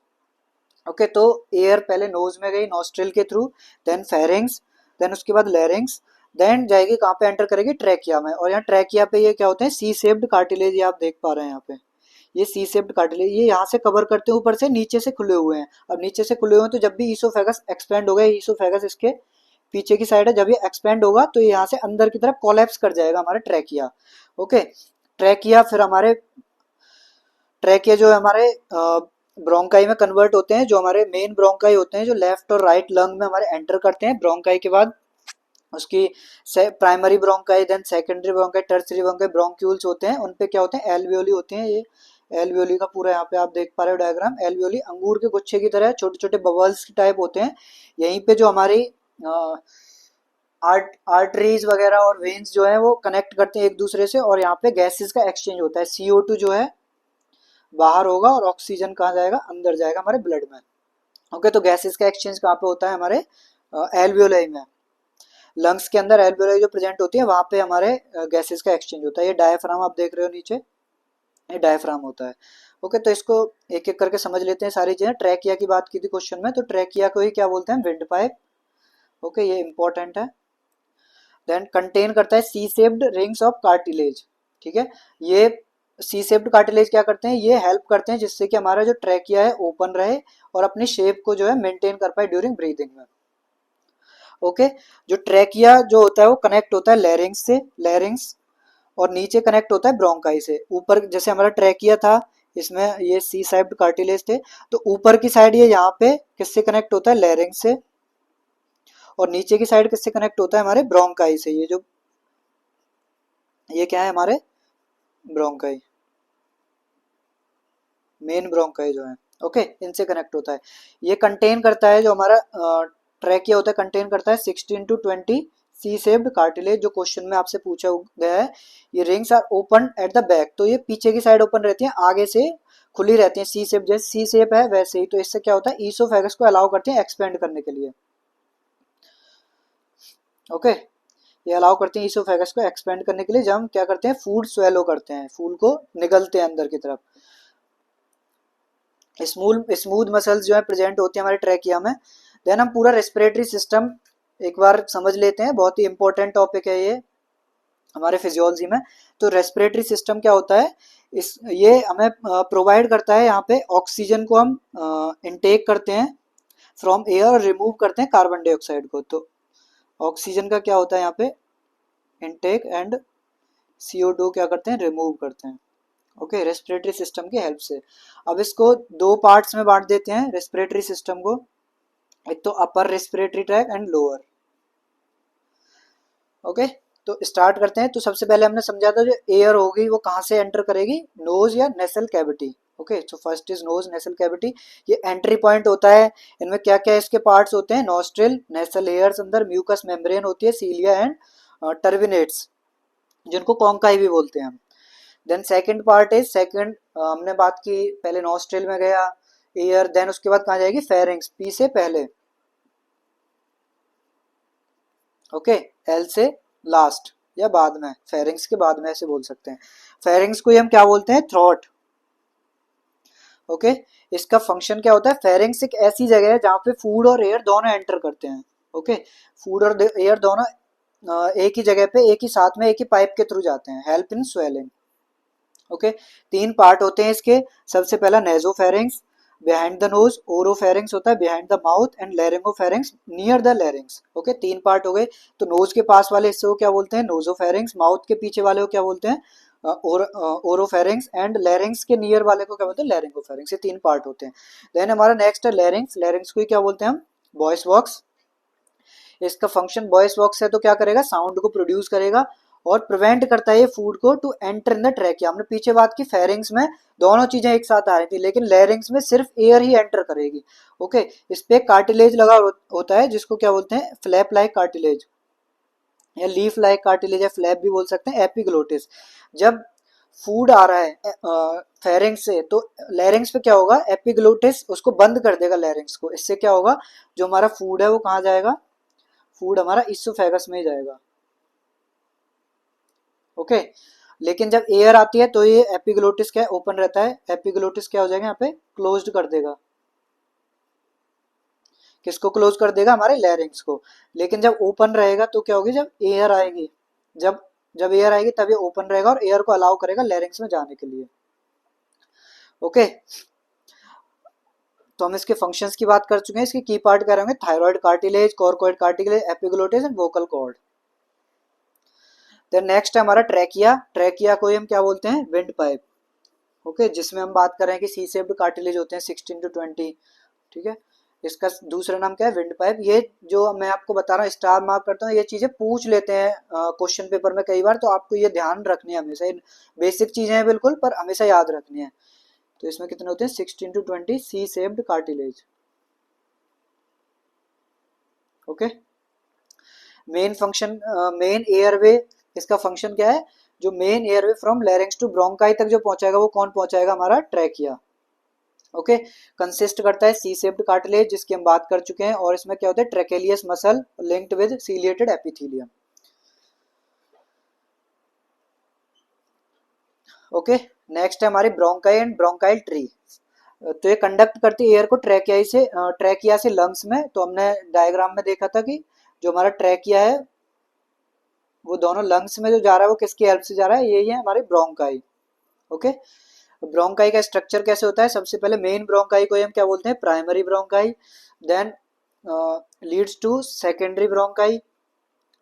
ओके, तो एयर पहले नोज में गई नोस्ट्रिल के थ्रू, देन फेरिंग्स, देन उसके बाद लैरिंग्स, देन जाएगी कहाँ पे, एंटर करेगी ट्रैकिया में। और यहाँ ट्रैकिया पे ये क्या होते हैं, सी शेप्ड कार्टिलेज, ये आप देख पा रहे हैं यहाँ पे, ये सी शेप्ड कार्टिलेज, ये यहाँ से कवर करते हैं, ऊपर से नीचे से खुले हुए हैं। अब नीचे से खुले हुए हैं तो जब भी ईसोफेगस एक्सपेंड होगा, ईसोफेगस इसके पीछे की साइड है, जब ये एक्सपेंड होगा तो ये यहाँ से अंदर की तरफ कोलैप्स कर जाएगा हमारा ट्रैकिया। ओके, ट्रैकिया फिर हमारे ट्रैकिया जो है हमारे ब्रोंकाई में कन्वर्ट होते हैं, जो हमारे मेन ब्रोंकाई होते हैं जो लेफ्ट और राइट लंग में हमारे एंटर करते हैं। ब्रोंकाई के बाद उसकी primary bronchi, then secondary bronchi, tertiary bronchi, bronchioles होते हैं, उन पे क्या होते हैं, एल्वियोली होते हैं। ये एल्वियोली का पूरा यहाँ पे आप देख पा रहे हो डायग्राम, एल्वियोली अंगूर के गुच्छे की तरह छोटे छोटे बबल्स की टाइप होते हैं। यहीं पे जो हमारी आर्टरीज वगैरह और वेन्स जो है वो कनेक्ट करते हैं एक दूसरे से, और यहाँ पे गैसेस का एक्सचेंज होता है, CO2 जो है बाहर होगा और ऑक्सीजन कहाँ जाएगा, अंदर जाएगा हमारे ब्लड में। ओके, तो गैसेस का एक्सचेंज कहाँ पे होता है, हमारे एल्वियोलाई में। लंग्स के अंदर एल्वियोलाई जो प्रेजेंट होती है वहाँ पे हमारे गैसेस का एक्सचेंज होता है। ये डायफ्राम आप देख रहे हो नीचे, ये डायफ्राम होता है। ओके, तो इसको एक एक करके समझ लेते हैं सारी चीजें। ट्रैकिया की बात की थी क्वेश्चन में, तो ट्रैकिया को ही क्या बोलते हैं, विंड पाइप। ओके, ये इंपॉर्टेंट है। देन कंटेन करता है C shaped rings of cartilage, ठीक है। ये सी शेप्ड कार्टिलेज क्या करते हैं, ये हेल्प करते हैं जिससे कि हमारा जो ट्रैकिया है ओपन रहे और अपनी शेप को जो है मेंटेन कर पाए ड्यूरिंग ब्रीदिंग में। ओके, जो ट्रैकिया जो होता है वो कनेक्ट होता है लैरिंग्स से, लैरिंग्स, और नीचे कनेक्ट होता है ब्रोंकाई से। ऊपर जैसे हमारा ट्रैकिया था, इसमें ये सी शेप्ड कार्टिलेज थे, तो ऊपर की साइड ये यहाँ पे किससे कनेक्ट होता है, लैरिंग्स से, और नीचे की साइड किससे कनेक्ट होता है, हमारे ब्रोंकाई से। ये जो ये क्या है, हमारे ब्रोंकाई, मेन ब्रोंकाई जो है, ओके, इनसे कनेक्ट होता है। ये कंटेन करता है, जो हमारा ट्रैकिया होता है कंटेन करता है 16 to 20 सी शेप्ड कार्टिलेज, जो क्वेश्चन में आपसे पूछा गया है। ये rings are open at the back, तो ये पीछे की साइड ओपन रहती है, आगे से खुली रहती है। सी शेप, जैसे सी शेप है वैसे ही, तो इससे क्या होता है, ईसोफेगस को अलाउ करते हैं एक्सपेंड करने के लिए। ओके, ये अलाउ करते हैं ईसोफेगस को एक्सपेंड करने के लिए, जब हम क्या करते हैं, फूड स्वेलो करते हैं, फूड को निगलते हैं अंदर की तरफ। स्मूथ मसल्स जो है प्रेजेंट होती है हमारे ट्रैकिया में। देन हम पूरा रेस्पिरेटरी सिस्टम एक बार समझ लेते हैं, बहुत ही इंपॉर्टेंट टॉपिक है ये हमारे फिजियोलॉजी में। तो रेस्पिरेटरी सिस्टम क्या होता है, इस ये हमें प्रोवाइड करता है, यहाँ पे ऑक्सीजन को हम इनटेक करते हैं फ्रॉम एयर और रिमूव करते हैं कार्बन डाइऑक्साइड को। तो ऑक्सीजन का क्या होता है यहाँ पे, इनटेक, एंड CO2 क्या करते हैं, रिमूव करते हैं। ओके, रेस्पिरेटरी सिस्टम की हेल्प से। अब इसको दो पार्ट्स में बांट देते हैं रेस्पिरेटरी सिस्टम को, एक तो upper respiratory tract and lower. Okay, तो स्टार्ट करते हैं। तो सबसे पहले हमने समझा था जो एयर होगी वो कहाँ से एंटर करेगी, नोज या नेसल कैविटी। ओके, तो first is nose nasal cavity, ये एंट्री पॉइंट होता है। इनमें क्या क्या इसके पार्ट्स होते हैं, नोस्ट्रिल, नेसल हेयर्स, अंदर म्यूकस मेम्ब्रेन होती है, सीलिया एंड टर्बिनेट्स, जिनको कॉन्काई भी बोलते हैं हम। Then second part is second, हमने बात की पहले नॉस्ट्रिल में गया एयर, देन उसके बाद कहाँ जाएगी, फेरिंग्स, पी से पहले, ओके, एल से लास्ट या बाद में, फेरिंग्स के बाद में ऐसे बोल सकते हैं। फेरिंग्स को हम क्या बोलते हैं, थ्रोट। ओके, इसका फंक्शन क्या होता है, फेरिंग्स एक ऐसी जगह है जहाँ पे फूड और एयर दोनों एंटर करते हैं। ओके, फूड और एयर दोनों एक ही जगह पे एक ही साथ में एक ही पाइप के थ्रू जाते हैं, हेल्प इन स्वेलिंग। ओके, तीन पार्ट होते हैं इसके। सबसे पहला nasopharynx behind the nose, oropharynx होता है behind the mouth, and laryngopharynx near the larynx. Okay, तीन पार्ट हो गए। तो नोज के पास वाले हिस्से को क्या बोलते हैं, नोजोफेरिंग्स। माउथ के पीछे वाले को क्या बोलते हैं, ओरोफेरिंग्स। एंड लैरिंग्स के नियर वाले को क्या बोलते हैं, लैरिंगोफेरिंग्स। ये तीन पार्ट होते हैं। देन हमारा नेक्स्ट है लैरिंग्स। लैरिंग्स को ही क्या बोलते हैं हम, वॉइस बॉक्स। इसका फंक्शन वॉइस बॉक्स है तो क्या करेगा, साउंड को प्रोड्यूस करेगा और प्रिवेंट करता है ये फूड को to enter in the trachea. हमने पीछे बात की फेरिंग्स में दोनों चीजें एक साथ आ रही थी, लेकिन लैरिंग्स में सिर्फ एयर ही एंटर करेगी। ओके, इस पे कार्टिलेज लगा होता है जिसको क्या बोलते हैं, फ्लैप लाइक कार्टिलेज या लीफ लाइक कार्टिलेज या फ्लैप भी बोल सकते हैं, एपिग्लोटिस। जब फूड आ रहा है फेरिंग्स से तो लैरिंग्स पे क्या होगा, एपिग्लोटिस उसको बंद कर देगा लैरिंग्स को। इससे क्या होगा, जो हमारा फूड है वो कहाँ जाएगा, फूड हमारा इसोफेगस में ही जाएगा। ओके, लेकिन जब एयर आती है तो ये एपिग्लोटिस क्या ओपन रहता है, एपिग्लोटिस क्या हो जाएगा यहाँ पे, क्लोज्ड कर देगा। किसको क्लोज कर देगा, हमारे लैरिंग्स को। लेकिन जब ओपन रहेगा तो क्या होगी, जब एयर आएगी, जब जब एयर आएगी तब ये ओपन रहेगा और एयर को अलाउ करेगा लैरिंग्स में जाने के लिए। ओके, तो हम इसके फंक्शंस की बात कर चुके हैं। इसके की पार्ट क्या रहेंगे, thyroid cartilage, cricoid cartilage, epiglottis and vocal cord. Then next है हमारा ट्रैकिया। ट्रैकिया को हम क्या बोलते हैं, विंड पाइप। ओके, जिसमें हम बात कर रहे हैं कि सी शेप्ड कार्टिलेज होते हैं 16 to 20। ठीक है, इसका दूसरा नाम क्या है, विंड पाइप। ये जो मैं आपको बता रहा हूँ, स्टार मार्क करता हूँ, ये चीजें पूछ लेते हैं क्वेश्चन पेपर में कई बार, तो आपको ये ध्यान रखनी है हमेशा। बेसिक चीजें हैं बिल्कुल, पर हमेशा याद रखनी है। तो इसमें कितने होते हैं, 16 to 20 C shaped cartilage. Okay, main function, main airway, इसका फंक्शन क्या है, जो main airway from larynx to bronchi तक जो पहुंचाएगा वो कौन पहुंचाएगा, हमारा ट्रैकिया। ओके, कंसिस्ट करता है सी शेप्ड कार्टिलेज जिसकी हम बात कर चुके हैं, और इसमें क्या होता है, trachealis muscle linked with ciliated epithelium. Okay, next है हमारी ब्रोंकाई एंड ब्रोंकाइल ट्री। तो ये कंडक्ट करती है एयर को ट्रैकिया से लंग्स में। तो हमने डायग्राम में देखा था कि जो हमारा ट्रैकिया है वो दोनों लंग्स में जो जा रहा है वो किसकी हेल्प से जा रहा है, यही है हमारी ब्रोंकाई। ओके, ब्रोंकाई का स्ट्रक्चर कैसे होता है, सबसे पहले मेन ब्रोंकाई को हम क्या बोलते हैं, primary bronchi. Then leads to secondary bronchi.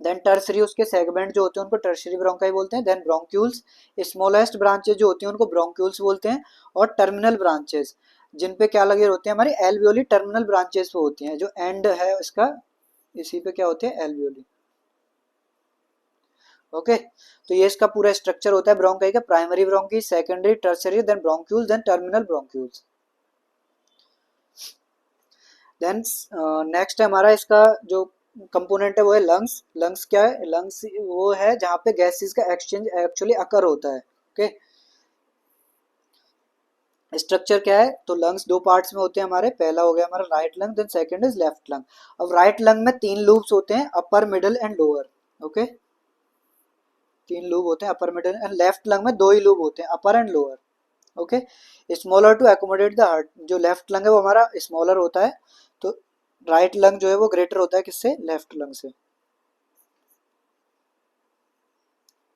Then tertiary, उसके सेगमेंट जो होते हैं उनको टर्सरी ब्रोंकाई बोलते हैं। देन ब्रोंक्यूल्स, स्मॉलेस्ट ब्रांचेज जो होती हैं उनको ब्रोंक्यूल्स बोलते हैं। और टर्मिनल ब्रांचेस, जिन पे क्या लगे होते हैं, हमारी एल्वियोली टर्मिनल ब्रांचेस पे होती हैं, जो एंड है इसका, इसी पे क्या होते हैं, एल्वियोली। ओके, तो ये इसका पूरा स्ट्रक्चर होता है ब्रोंकाई का, primary bronchi, secondary, tertiary, then bronchioles, then terminal bronchioles. Then next है हमारा इसका जो कंपोनेंट है वो है लंग्स। लंग्स क्या है, लंग्स वो है जहाँ पे गैसेस का एक्सचेंज एक्चुअली अकर होता है। ओके, स्ट्रक्चर क्या है, तो लंग्स दो पार्ट्स में होते हैं हमारे। पहला हो गया हमारा right lung, then second is left lung. अब राइट लंग में तीन लूप्स होते हैं, upper, middle and lower. Okay, तीन लूप होते हैं, upper, middle and left lung में दो ही लूप होते हैं, upper and lower. Okay, smaller to accommodate the heart. जो लेफ्ट लंग है वो हमारा स्मॉलर होता है, तो राइट लंग जो है वो ग्रेटर होता है किससे, लेफ्ट लंग से।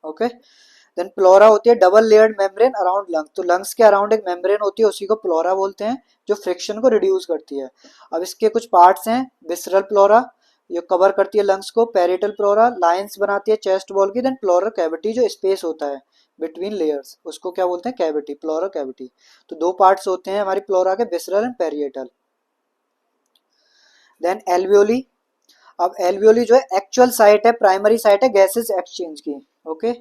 ओके, देन प्लोरा होती है double layered membrane around lung. तो लंग्स के अराउंड एक मेम्ब्रेन होती है, उसी को प्लोरा बोलते हैं, जो फ्रिक्शन को रिड्यूस करती है। अब इसके कुछ पार्ट्स हैं, विसरल प्लोरा ये कवर करती है लंग्स को, पेरिटल प्लोरा लाइंस बनाती है चेस्ट वॉल की, देन प्लोरल कैविटी जो स्पेस होता है बिटवीन लेयर्स उसको क्या बोलते हैं, कैविटी, प्लोरल कैविटी। तो दो पार्ट्स होते हैं हमारी प्लोरा के, visceral and parietal. Then alveoli. अब एल्वियोली जो है एक्चुअल साइट है, प्राइमरी साइट है गैसेस एक्सचेंज की। ओके,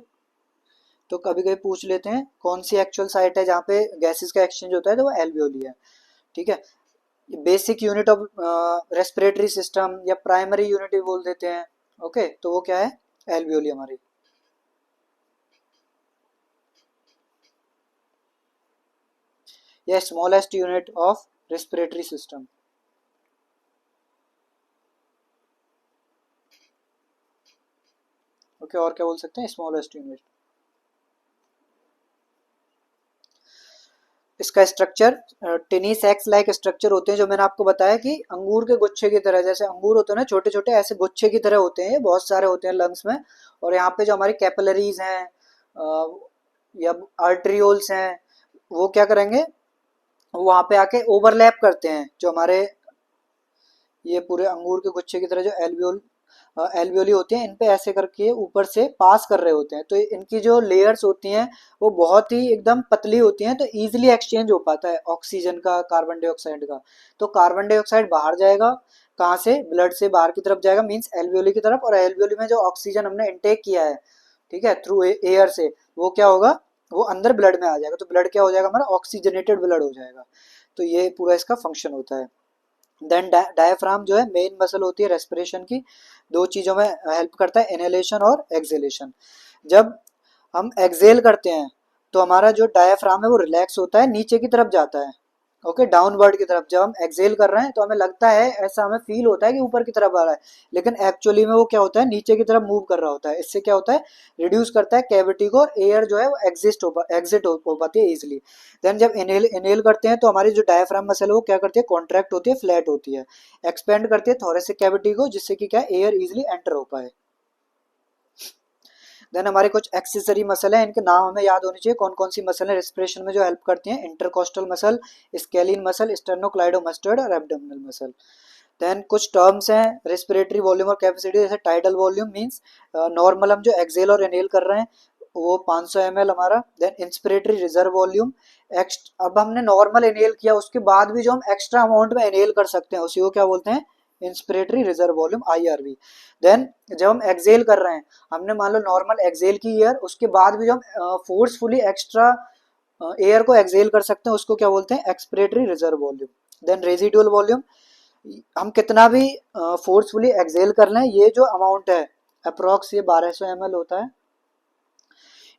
तो कभी कभी पूछ लेते हैं कौन सी एक्चुअल साइट है जहाँ पे गैसेस का एक्सचेंज होता है, तो वो एल्वियोली है। ठीक है, basic unit of respiratory system या प्राइमरी यूनिट भी बोल देते हैं। ओके, तो वो क्या है, एल्वियोली हमारी। या smallest unit of respiratory system. Okay, और क्या बोल सकते हैं, स्मॉलेस्ट यूनिट। इसका स्ट्रक्चर टिनी सेक्स लाइक स्ट्रक्चर होते हैं, जो मैंने आपको बताया कि अंगूर के गुच्छे की तरह, जैसे अंगूर होते हैं ना छोटे छोटे, ऐसे गुच्छे की तरह होते हैं, ये बहुत सारे होते हैं लंग्स में। और यहाँ पे जो हमारी कैपिलरीज हैं या आर्ट्रियोल्स हैं, वो क्या करेंगे, वहां पे आके ओवरलैप करते हैं, जो हमारे ये पूरे अंगूर के गुच्छे की तरह जो एल्वियोली होती हैं, इन पे ऐसे करके ऊपर से पास कर रहे होते हैं। तो इनकी जो लेयर्स होती हैं वो बहुत ही एकदम पतली होती हैं, तो इजीली एक्सचेंज हो पाता है ऑक्सीजन का कार्बन डाइऑक्साइड का। तो कार्बन डाइऑक्साइड बाहर जाएगा, कहाँ से, ब्लड से बाहर की तरफ जाएगा, मीन्स एल्वियोली की तरफ, और एल्वियोली में जो ऑक्सीजन हमने इनटेक किया है, ठीक है, थ्रू एयर से, वो क्या होगा, वो अंदर ब्लड में आ जाएगा। तो ब्लड क्या हो जाएगा हमारा, ऑक्सीजनेटेड ब्लड हो जाएगा। तो ये पूरा इसका फंक्शन होता है। देन डायफ्राम जो है मेन मसल होती है रेस्पिरेशन की, दो चीजों में हेल्प करता है, इनहेलेशन और एक्सहेलेशन। जब हम एक्सहेल करते हैं तो हमारा जो डायफ्राम है वो रिलैक्स होता है, नीचे की तरफ जाता है, ओके, डाउनवर्ड की तरफ। जब हम एक्सहेल कर रहे हैं तो हमें लगता है, ऐसा हमें फील होता है कि ऊपर की तरफ आ रहा है, लेकिन एक्चुअली में वो क्या होता है, नीचे की तरफ मूव कर रहा होता है। इससे क्या होता है, रिड्यूस करता है कैविटी को, और एयर जो है वो एग्जिट हो पाती है इजिली। देन जब इनहेल करते हैं तो हमारी जो डायफ्राम मसल है वो क्या करती है, कॉन्ट्रैक्ट होती है, फ्लैट होती है, एक्सपेंड करती है थोरेसिक कैविटी को, जिससे कि क्या एयर इजिली एंटर हो पाए। देन हमारे कुछ एक्सेसरी मसल है, इनके नाम हमें याद होने चाहिए, कौन कौन सी मसल है रेस्पिरेशन में जो हेल्प करती हैं, इंटरकोस्टल मसल, स्केलिन मसल, स्टेर्नोक्लाइडोमास्टोइड और एब्डोमिनल मसल। देन कुछ टर्म्स हैं रेस्पिरेटरी वॉल्यूम और कैपेसिटी, जैसे टाइडल वॉल्यूम मींस नॉर्मल हम जो एक्सहेल और इनहेल कर रहे हैं वो 500 ml हमारा। देन इंस्पिरेटरी रिजर्व वॉल्यूम, अब हमने नॉर्मल इनहेल किया, उसके बाद भी जो हम एक्स्ट्रा अमाउंट में इनहेल कर सकते हैं उसी को क्या बोलते हैं, inspiratory reserve volume, IRV। Then जब हम एक्सहेल कर रहे हैं, हमने मान लो नॉर्मल एक्सहेल की एयर, उसके बाद भी जो हम फोर्सफुली एक्स्ट्रा एयर को एक्सहेल कर सकते हैं उसको क्या बोलते हैं, expiratory reserve volume. Then residual volume, हम कितना भी फोर्सफुली एक्सहेल कर लें, ये जो अमाउंट है अप्रोक्स ये 1200 ml होता है,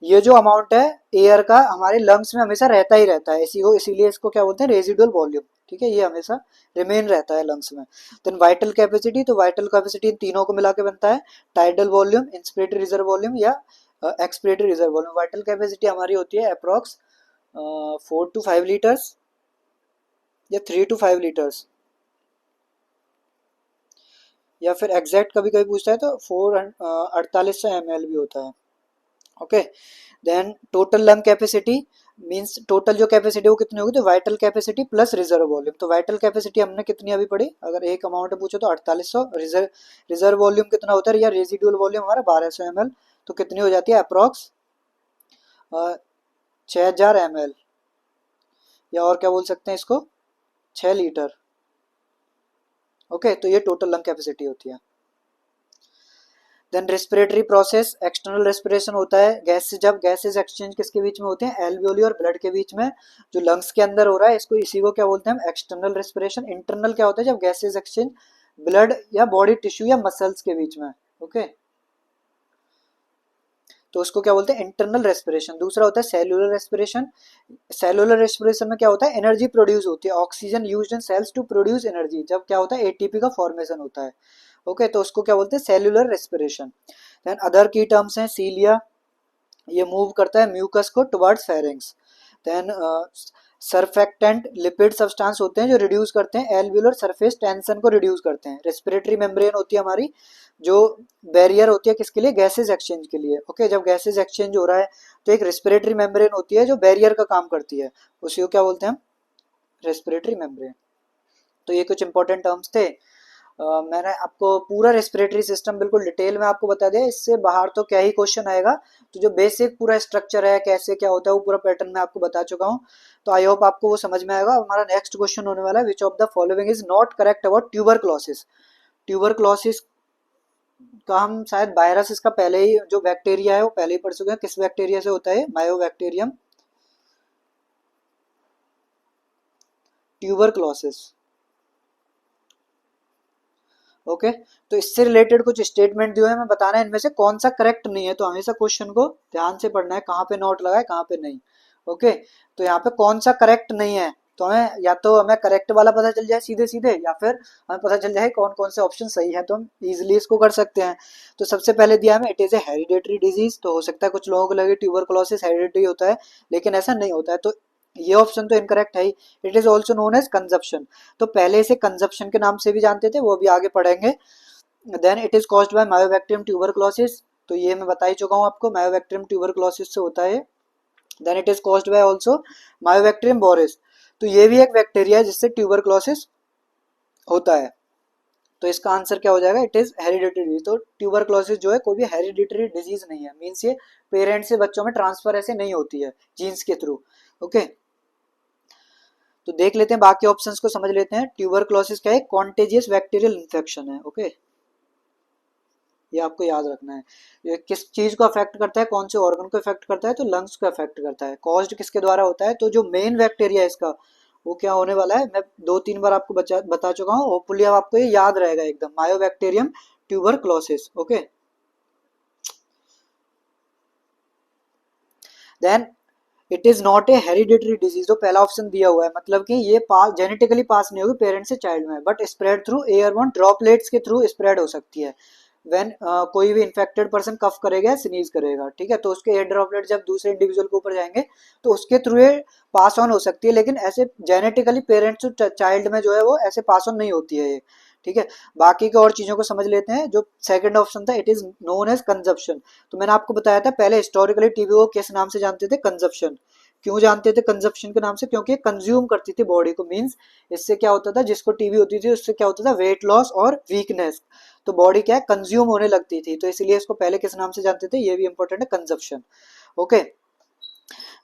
ये जो अमाउंट है एयर का हमारे लंग्स में हमेशा रहता ही रहता है, इसी को इसीलिए इसको क्या बोलते हैं, रेजिडुअल वॉल्यूम, ठीक है, ये हमेशा रिमेन रहता है लंग्स में। देन वाइटल कैपेसिटी, तो वाइटल कैपेसिटी इन तीनों को मिला के बनता है tidal volume, inspiratory reserve volume या expiratory reserve volume. Vital capacity हमारी होती है अप्रोक्स 4 to 5 लीटर्स या 3 to 5 लीटर्स, या फिर एग्जैक्ट कभी कभी पूछता है तो 4800 ml भी होता है, okay. Then total lung capacity means total जो कैपेसिटी वो कितनी होगी, तो vital capacity plus reserve volume. तो वाइटल कैपेसिटी हमने कितनी अभी पढ़ी, अगर एक अमाउंट पूछो तो 4800, रिजर्व वॉल्यूम कितना होता है या रेजिडुअल वॉल्यूम हमारा 1200 ml, तो कितनी हो जाती है अप्रॉक्स 6000 ml, या और क्या बोल सकते हैं इसको, 6 लीटर, ओके। तो ये टोटल लंग कैपेसिटी होती है। Then respiratory process, external respiration होता है गैस से, जब गैसेस एक्सचेंज किसके बीच में होते हैं, एल्वियोली और ब्लड के बीच में, जो लंग्स के अंदर हो रहा है इसको, इसी को क्या बोलते हैं हम, एक्सटर्नल रेस्पिरेशन। इंटरनल क्या होता है, जब गैसेस एक्सचेंज ब्लड या बॉडी टिश्यू या मसल्स के बीच में, ओके, तो उसको क्या बोलते हैं, इंटरनल रेस्पिरेशन। दूसरा होता है सेल्यूलर रेस्पिरेशन। सेल्यूलर रेस्पिरेशन में क्या होता है, एनर्जी प्रोड्यूस होती है, oxygen used in cells to produce energy, जब क्या होता है एटीपी का फॉर्मेशन होता है, ओके, तो उसको क्या बोलते हैं, सेल्यूलर रेस्पिरेशन। देन अदर की टर्म्स हैं सीलिया, ये मूव करता है म्यूकस को towards pharynx. Then surfactant lipid substance होते हैं जो रिड्यूस करते हैं एल्वियोलर सरफेस टेंशन को, रिड्यूस करते हैं। रेस्पिरेटरी मेम्ब्रेन होती है हमारी, जो बैरियर होती है किसके लिए, गैसेज एक्सचेंज के लिए, ओके। जब गैसेज एक्सचेंज हो रहा है तो एक रेस्पिरेटरी मेम्ब्रेन होती है जो बैरियर का काम करती है, उसी को क्या बोलते हैं हम, रेस्पिरेटरी मेम्ब्रेन। तो ये कुछ इंपॉर्टेंट टर्म्स थे। मैंने आपको पूरा रेस्पिरेटरी सिस्टम बिल्कुल डिटेल में आपको बता दिया, इससे बाहर तो क्या ही क्वेश्चन आएगा। तो जो बेसिक पूरा स्ट्रक्चर है कैसे क्या होता है वो पूरा पैटर्न मैं आपको बता चुका हूँ, तो आई होप आपको वो समझ में आएगा। हमारा नेक्स्ट क्वेश्चन होने वाला है, which of the following is not correct about tuberculosis. Tuberculosis का हम शायद वायरस इसका पहले ही, जो बैक्टीरिया है वो पहले ही पढ़ चुके हैं, किस बैक्टीरिया से होता है, मायोबैक्टीरियम ट्यूबरक्लोसिस, ओके। तो इससे रिलेटेड कुछ स्टेटमेंट दिए हैं, मैं बताना है इनमें से कौन सा करेक्ट नहीं है, तो हमेशा क्वेश्चन को ध्यान से पढ़ना है, कहाँ पे नोट लगा है कहाँ पे नहीं, ओके। तो यहाँ पे कौन सा करेक्ट नहीं है, तो हमें या तो हमें करेक्ट वाला पता चल जाए सीधे सीधे, या फिर हमें पता चल जाए कौन कौन से ऑप्शन सही है, तो हम इजिली इसको कर सकते हैं। तो सबसे पहले दिया हमें it is a hereditary disease, तो हो सकता है कुछ लोगों को लगे ट्यूबरकुलोसिस हेरिडेटरी होता है, लेकिन ऐसा नहीं होता है। तो ये ऑप्शन तो इनकरेक्ट है ही। It is also known as consumption, तो पहले इसे कंजप्शन के नाम से भी जानते थे, वो भी आगे पढ़ेंगे। Then it is caused by mycobacterium tuberculosis, तो ये मैं बता ही चुका हूँ आपको, मायोबैक्टीरियम ट्यूबरक्लोसिस से होता है। Then it is caused by also mycobacterium bovis, तो ये भी एक बैक्टीरिया है जिससे ट्यूबरक्लोसिस होता है। तो इसका आंसर क्या हो जाएगा, इट इज हेरिडिटरी डिजीज। तो ट्यूबरक्लोसिस जो है कोई भी हेरिडिटरी डिजीज नहीं है, मीन्स ये पेरेंट्स से बच्चों में ट्रांसफर ऐसे नहीं होती है जीन्स के थ्रू। ओके, तो देख लेते हैं बाकी ऑप्शंस को, समझ लेते हैं। ट्यूबरक्लोसिस क्या है, कॉन्टेजियस बैक्टीरियल इन्फेक्शन है। ओके, ये आपको याद रखना है। ये किस चीज को अफेक्ट करता है, कौन से ऑर्गन को अफेक्ट करता है, तो लंग्स को अफेक्ट करता है। कॉज्ड किसके द्वारा होता है, तो जो मेन बैक्टीरिया है इसका वो क्या होने वाला है, मैं 2-3 बार आपको बता चुका हूँ, होपफुली अब आपको ये याद रहेगा एकदम, mycobacterium tuberculosis. Okay, then it is not a hereditary disease, तो पहला ऑप्शन दिया हुआ है, मतलब कि ये पास जेनेटिकली पास नहीं होगी पेरेंट्स से चाइल्ड में, but spread through airborne droplets के थ्रू स्प्रेड हो सकती है। व्हेन कोई भी इन्फेक्टेड पर्सन कफ करेगा, स्नीज करेगा, ठीक है, तो उसके एयर ड्रॉपलेट जब दूसरे इंडिविजुअल के ऊपर जाएंगे तो उसके थ्रू ये पास ऑन हो सकती है, लेकिन ऐसे जेनेटिकली पेरेंट्स टू चाइल्ड में जो है वो ऐसे पास ऑन नहीं होती है ये। ठीक है, बाकी के और चीजों को समझ लेते हैं। जो सेकंड ऑप्शन था, it is known as consumption, तो मैंने आपको बताया था पहले हिस्टोरिकली टीबी को किस नाम से जानते थे, कंजप्शन। क्यों जानते थे कंजप्शन के नाम से, क्योंकि ये कंज्यूम करती थी बॉडी को, मींस इससे क्या होता था, जिसको टीबी होती थी उससे क्या होता था, वेट लॉस और वीकनेस, तो बॉडी क्या है कंज्यूम होने लगती थी, तो इसलिए इसको पहले किस नाम से जानते थे, ये भी इंपॉर्टेंट है, कंजप्शन। ओके,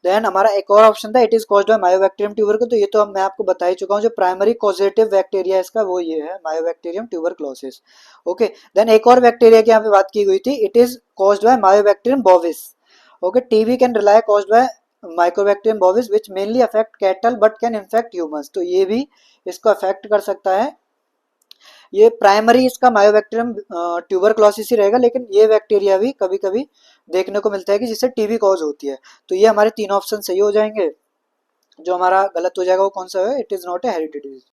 देन हमारा एक और ऑप्शन था, it is caused by mycobacterium tuberculosis, तो ये तो अब मैं आपको बता ही चुका हूँ, जो प्राइमरी कॉजेटिव बैक्टीरिया इसका वो ये है, मायोबैक्टीरियम ट्यूबरक्लोसिस। ओके, देन एक और बैक्टीरिया की यहाँ पे बात की गई थी, it is caused by Mycobacterium bovis. Okay, TB can rely caused by mycobacterium bovis which mainly affect cattle but can infect humans, तो ये भी इसको अफेक्ट कर सकता है। ये प्राइमरी इसका मायोबैक्टीरियम ट्यूबरक्लोसिस ही रहेगा, लेकिन ये बैक्टीरिया भी कभी कभी देखने को मिलता है कि जिससे टीबी कॉज होती है। तो ये हमारे 3 ऑप्शन सही हो जाएंगे। जो हमारा गलत हो जाएगा वो कौन सा है, it is not A heredity disease.